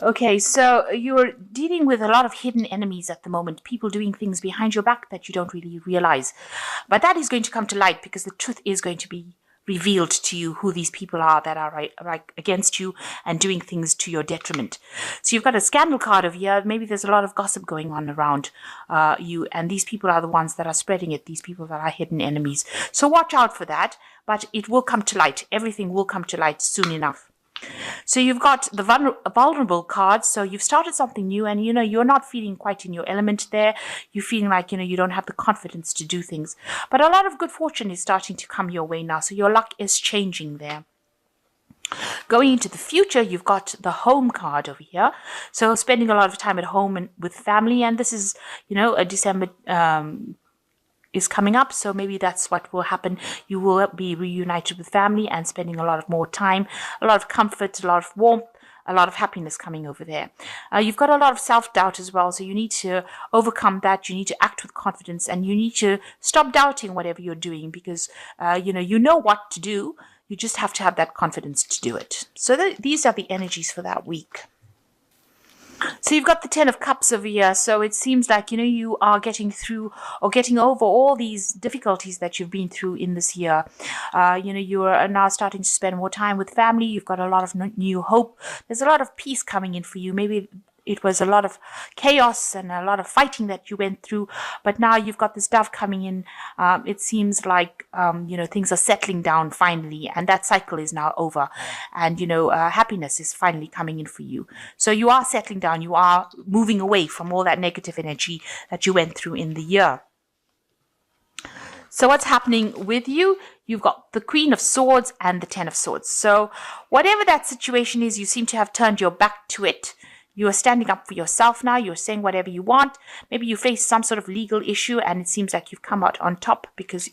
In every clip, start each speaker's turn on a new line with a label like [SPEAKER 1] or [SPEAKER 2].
[SPEAKER 1] Okay, so you're dealing with a lot of hidden enemies at the moment, people doing things behind your back that you don't really realize. But that is going to come to light because the truth is going to be revealed to you who these people are that are right against you and doing things to your detriment. So you've got a scandal card over here. Maybe there's a lot of gossip going on around you, and these people are the ones that are spreading it, these people that are hidden enemies. So watch out for that, but it will come to light. Everything will come to light soon enough. So you've got the vulnerable cards. So you've started something new and, you're not feeling quite in your element there. You're feeling like, you don't have the confidence to do things. But a lot of good fortune is starting to come your way now. So your luck is changing there. Going into the future, you've got the home card over here. So spending a lot of time at home and with family. And this is, a December is coming up, so maybe that's what will happen. You will be reunited with family and spending a lot of more time, a lot of comfort, a lot of warmth, a lot of happiness coming over there. You've got a lot of self-doubt as well, so you need to overcome that. You need to act with confidence, and you need to stop doubting whatever you're doing because you know what to do. You just have to have that confidence to do it. So these are the energies for that week. So you've got the Ten of Cups over here. So it seems like, you are getting through or getting over all these difficulties that you've been through in this year. You are now starting to spend more time with family. You've got a lot of new hope. There's a lot of peace coming in for you. Maybe it was a lot of chaos and a lot of fighting that you went through, but now you've got this dove coming in. It seems like things are settling down finally, and that cycle is now over, and happiness is finally coming in for you. So you are settling down. You are moving away from all that negative energy that you went through in the year. So what's happening with you? You've got the Queen of Swords and the Ten of Swords. So whatever that situation is, you seem to have turned your back to it. You are standing up for yourself now. You're saying whatever you want. Maybe you face some sort of legal issue and it seems like you've come out on top because,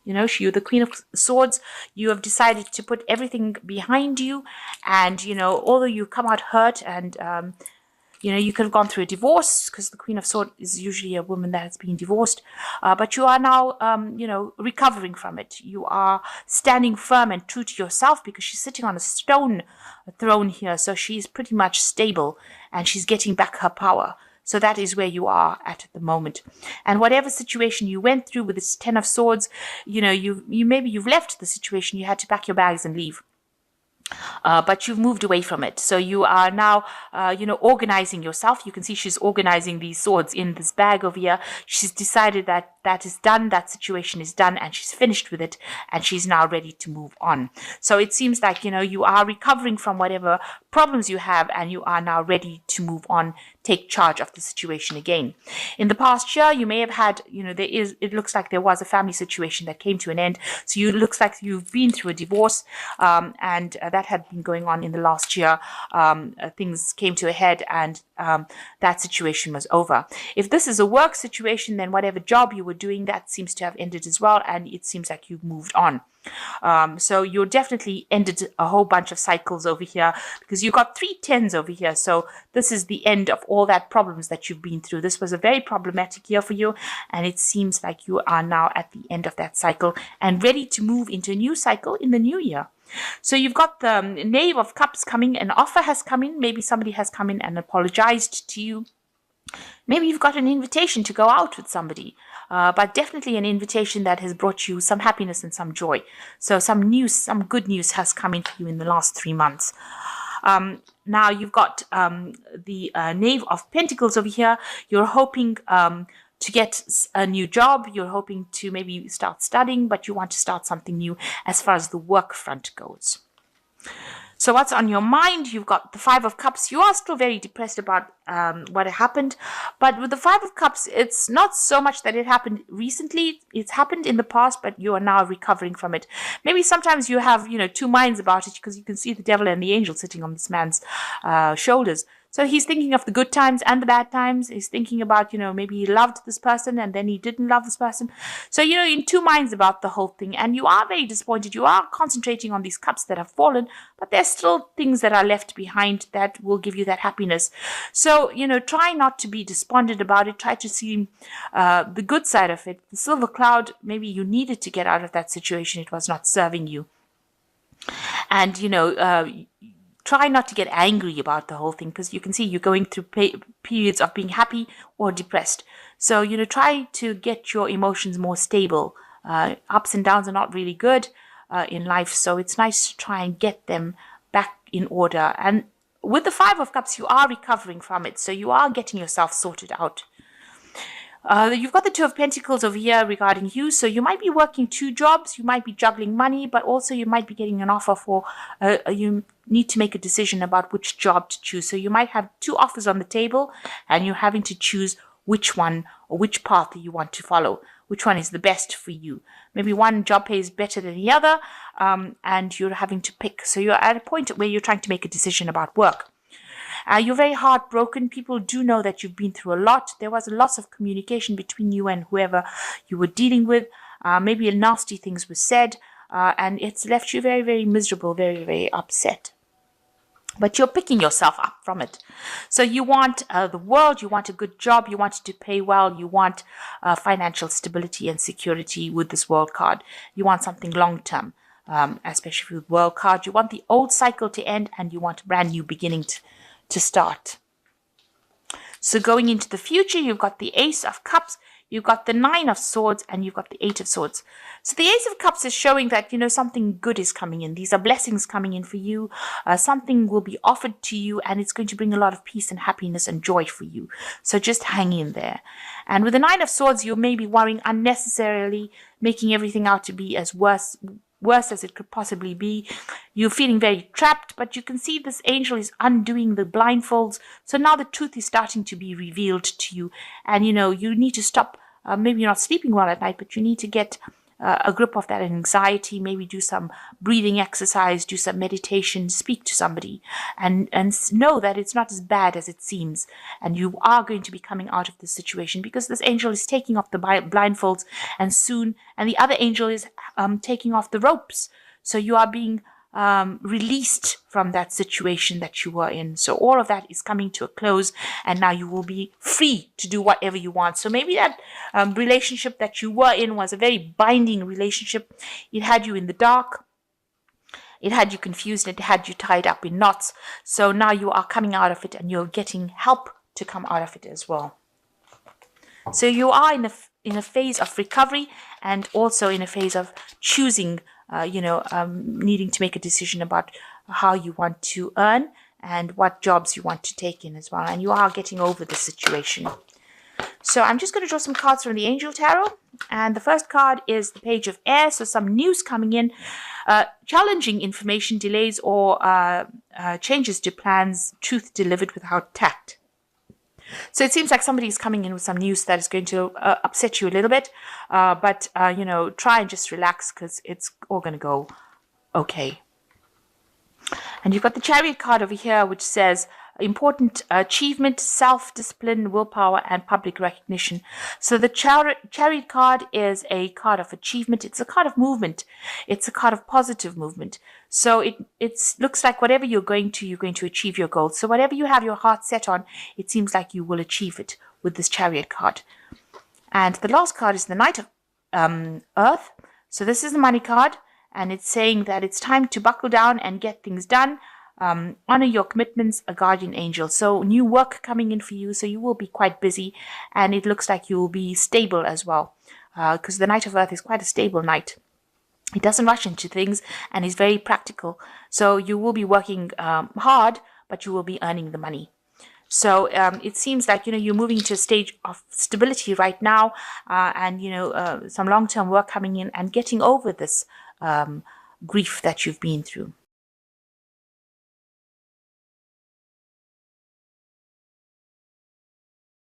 [SPEAKER 1] you're the Queen of Swords. You have decided to put everything behind you. And, although you come out hurt and, you could have gone through a divorce because the Queen of Swords is usually a woman that has been divorced. But you are now, recovering from it. You are standing firm and true to yourself because she's sitting on a stone throne here. So she's pretty much stable and she's getting back her power. So that is where you are at the moment. And whatever situation you went through with this Ten of Swords, maybe you've left the situation. You had to pack your bags and leave. But you've moved away from it. So you are now, organizing yourself. You can see she's organizing these swords in this bag over here. She's decided that that is done, that situation is done, and she's finished with it, and she's now ready to move on. So it seems like, you are recovering from whatever problems you have, and you are now ready to move on, take charge of the situation again. In the past year, you may have had, it looks like there was a family situation that came to an end. So it looks like you've been through a divorce, and that had been going on in the last year. Things came to a head and that situation was over. If this is a work situation, then whatever job you were doing, that seems to have ended as well, and it seems like you've moved on. So you definitely ended a whole bunch of cycles over here because you've got 3 tens over here. So this is the end of all that problems that you've been through. This was a very problematic year for you, and it seems like you are now at the end of that cycle and ready to move into a new cycle in the new year. So you've got the Knave of Cups coming. An offer has come in. Maybe somebody has come in and apologized to you. Maybe you've got an invitation to go out with somebody, but definitely an invitation that has brought you some happiness and some joy. So some good news has come in for you in the last 3 months. Now you've got the Knave of Pentacles over here. You're hoping to get a new job. You're hoping to maybe start studying, but you want to start something new as far as the work front goes. So what's on your mind? You've got the Five of Cups. You are still very depressed about what happened. But with the Five of Cups, it's not so much that it happened recently. It's happened in the past, but you are now recovering from it. Maybe sometimes you have, 2 minds about it because you can see the devil and the angel sitting on this man's shoulders. So he's thinking of the good times and the bad times. He's thinking about, maybe he loved this person and then he didn't love this person. So, in 2 minds about the whole thing. And you are very disappointed. You are concentrating on these cups that have fallen, but there's still things that are left behind that will give you that happiness. So, try not to be despondent about it. Try to see the good side of it. The silver cloud, maybe you needed to get out of that situation. It was not serving you. And, try not to get angry about the whole thing, because you can see you're going through periods of being happy or depressed. So, try to get your emotions more stable. Ups and downs are not really good in life, so it's nice to try and get them back in order. And with the Five of Cups, you are recovering from it, so you are getting yourself sorted out. You've got the Two of Pentacles over here regarding you. So you might be working 2 jobs. You might be juggling money, but also you might be getting an offer for, you need to make a decision about which job to choose. So you might have 2 offers on the table and you're having to choose which one or which path you want to follow. Which one is the best for you? Maybe one job pays better than the other, and you're having to pick. So you're at a point where you're trying to make a decision about work. You're very heartbroken. People do know that you've been through a lot. There was a loss of communication between you and whoever you were dealing with. Maybe nasty things were said, and it's left you very, very miserable, very, very upset. But you're picking yourself up from it. So you want the world, you want a good job, you want it to pay well, you want financial stability and security with this world card. You want something long-term, especially with world card. You want the old cycle to end and you want a brand new beginning to start. So going into the future, you've got the Ace of Cups, you've got the 9 of Swords, and you've got the 8 of Swords. So the Ace of Cups is showing that, something good is coming in. These are blessings coming in for you. Something will be offered to you, and it's going to bring a lot of peace and happiness and joy for you. So just hang in there. And with the 9 of Swords, you may be worrying unnecessarily, making everything out to be as worse as it could possibly be. You're feeling very trapped, but you can see this angel is undoing the blindfolds. So now the truth is starting to be revealed to you. And, you need to stop. Maybe you're not sleeping well at night, but you need to get a grip of that anxiety. Maybe do some breathing exercise, do some meditation, speak to somebody, and know that it's not as bad as it seems. And you are going to be coming out of this situation, because this angel is taking off the blindfolds, and the other angel is taking off the ropes. So you are being released from that situation that you were in. So all of that is coming to a close, and now you will be free to do whatever you want. So maybe that relationship that you were in was a very binding relationship. It had you in the dark. It had you confused. It had you tied up in knots. So now you are coming out of it, and you're getting help to come out of it as well. So you are in a phase of recovery, and also in a phase of choosing, needing to make a decision about how you want to earn and what jobs you want to take in as well. And you are getting over the situation. So I'm just going to draw some cards from the Angel Tarot. And the first card is the Page of Air. So some news coming in, challenging information, delays or changes to plans, truth delivered without tact. So it seems like somebody's coming in with some news that is going to upset you a little bit. But try and just relax, because it's all going to go okay. And you've got the Chariot card over here, which says important achievement, self-discipline, willpower, and public recognition. So the Chariot card is a card of achievement. It's a card of movement. It's a card of positive movement. So it looks like whatever you're going to achieve your goals. So whatever you have your heart set on, it seems like you will achieve it with this Chariot card. And the last card is the Knight of Earth. So this is the money card, and it's saying that it's time to buckle down and get things done. Honor your commitments, a guardian angel. So new work coming in for you, so you will be quite busy, and it looks like you will be stable as well, because the Knight of Earth is quite a stable knight. He doesn't rush into things, and he's very practical. So you will be working hard, but you will be earning the money. So it seems like, you're moving to a stage of stability right now, and, some long-term work coming in and getting over this grief that you've been through.